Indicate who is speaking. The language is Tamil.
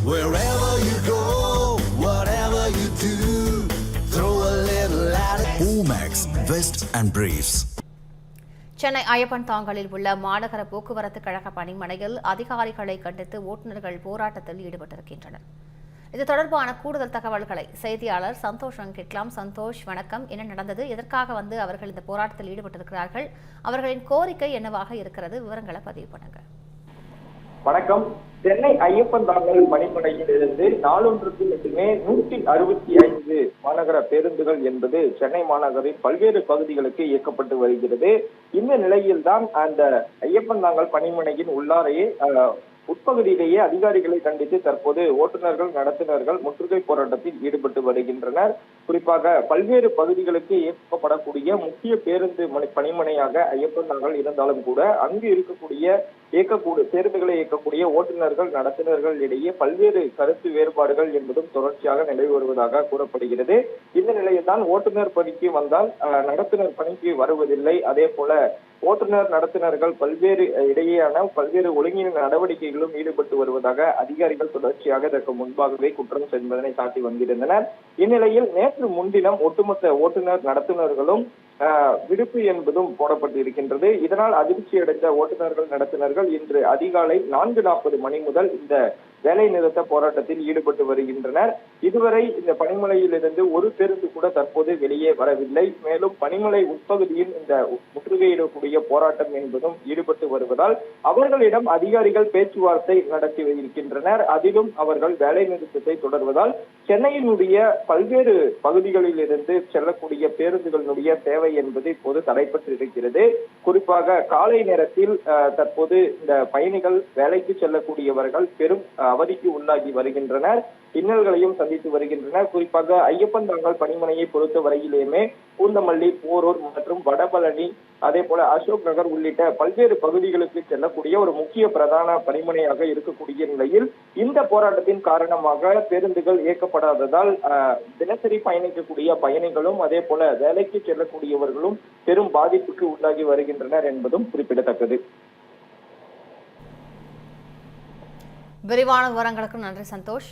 Speaker 1: Wherever you go, whatever you do, throw a little at it. Omax, Vest and Briefs.
Speaker 2: Chennai Ayyappan தாங்கலில் உள்ள மாநகர போக்குவரத்து கழக பணிமனையில் அதிகாரிகளை கண்டித்து ஓட்டுநர்கள் போராட்டத்தில் ஈடுபட்டிருக்கின்றனர். இது தொடர்பான கூடுதல் தகவல்களை செய்தியாளர் சந்தோஷ் கேட்கலாம். சந்தோஷ், வணக்கம். என்ன நடந்தது? எதற்காக அவர்கள் இந்த போராட்டத்தில் ஈடுபட்டிருக்கிறார்கள்? அவர்களின் கோரிக்கை என்னவாக இருக்கிறது? விவரங்களை பதிவு பண்ணுங்க.
Speaker 3: வணக்கம். சென்னை ஐயப்பன் தாங்கல் பணிமனையில் இருந்து நாளொன்றுக்கு மட்டுமே 165 மாநகர பேருந்துகள் என்பது சென்னை மாநகரின் பல்வேறு பகுதிகளுக்கு இயக்கப்பட்டு வருகிறது. இந்த நிலையில்தான் அந்த ஐயப்பன் தாங்கல் பணிமனையின் உள்ளாரையே உட்பகுதியிலேயே அதிகாரிகளை கண்டித்து தற்போது ஓட்டுநர்கள் நடத்துனர்கள் முற்றுகை போராட்டத்தில் ஈடுபட்டு வருகின்றனர். குறிப்பாக பல்வேறு பகுதிகளுக்கு இயக்கப்படக்கூடிய முக்கிய பேருந்து பணிமனையாக ஐயப்பன் தாங்கல் இருந்தாலும் கூட அங்கு இருக்கக்கூடிய பேருந்துகளை இயக்கக்கூடிய ஓட்டுநர்கள் நடத்துனர்கள் இடையே பல்வேறு கருத்து வேறுபாடுகள் என்பதும் தொடர்ச்சியாக நிலவி வருவதாக கூறப்படுகிறது. இந்த நிலையில் தான் ஓட்டுநர் பணிக்கு வந்தால் நடத்துனர் பணிக்கு வருவதில்லை. அதே போல ஓட்டுநர் நடத்துனர்கள் பல்வேறு ஒழுங்கின நடவடிக்கைகளும் ஈடுபட்டு வருவதாக அதிகாரிகள் தொடர்ச்சியாக இதற்கு முன்பாகவே குற்றம் என்பதனை சாட்டி வந்திருந்தனர். இந்நிலையில் நேற்று முன்தினம் ஒட்டுமொத்த ஓட்டுநர் நடத்துனர்களும் விடுப்பு என்பதும் போடப்பட்டு இருக்கின்றது. இதனால் அதிர்ச்சி அடைந்த ஓட்டுநர்கள் நடத்துனர்கள் இன்று அதிகாலை 4:40 மணி முதல் இந்த வேலை நிறுத்த போராட்டத்தில் ஈடுபட்டு வருகின்றனர். இதுவரை இந்த பணிமனையிலிருந்து ஒரு பேருந்து கூட தற்போது வெளியே வரவில்லை. மேலும் பணிமனை உட்பகுதியில் இந்த முற்றுகையிடக்கூடிய போராட்டம் என்பதும் ஈடுபட்டு வருவதால் அவர்களிடம் அதிகாரிகள் பேச்சுவார்த்தை நடத்தி இருக்கின்றனர். அதிலும் அவர்கள் வேலை நிறுத்தத்தை தொடர்வதால் சென்னையினுடைய பல்வேறு பகுதிகளில் இருந்து செல்லக்கூடிய பேருந்துகளினுடைய சேவை என்பது இப்போது தடைப்பட்டு இருக்கிறது. குறிப்பாக காலை நேரத்தில் தற்போது இந்த பயணிகள் வேலைக்கு செல்லக்கூடியவர்கள் பெரும் அவதிக்கு உள்ளாகி வருகின்றனர். இன்னல்களையும் சந்தித்து வருகின்றனர். குறிப்பாக ஐயப்பன் தாங்கல் பணிமனையை பொறுத்த வரையிலேயுமே பூந்தமல்லி, போரூர் மற்றும் வடபழனி, அதே போல அசோக் நகர் உள்ளிட்ட பல்வேறு பகுதிகளுக்கு செல்லக்கூடிய ஒரு முக்கிய பிரதான பணிமனையாக இருக்கக்கூடிய நிலையில் இந்த போராட்டத்தின் காரணமாக பேருந்துகள் இயக்கப்படாததால் தினசரி பயணிக்கக்கூடிய பயணிகளும் அதே போல வேலைக்கு செல்லக்கூடியவர்களும் பெரும் பாதிப்புக்கு உள்ளாகி வருகின்றனர் என்பதும் குறிப்பிடத்தக்கது.
Speaker 2: விரிவான விவரங்களுக்கு நன்றி சந்தோஷ்.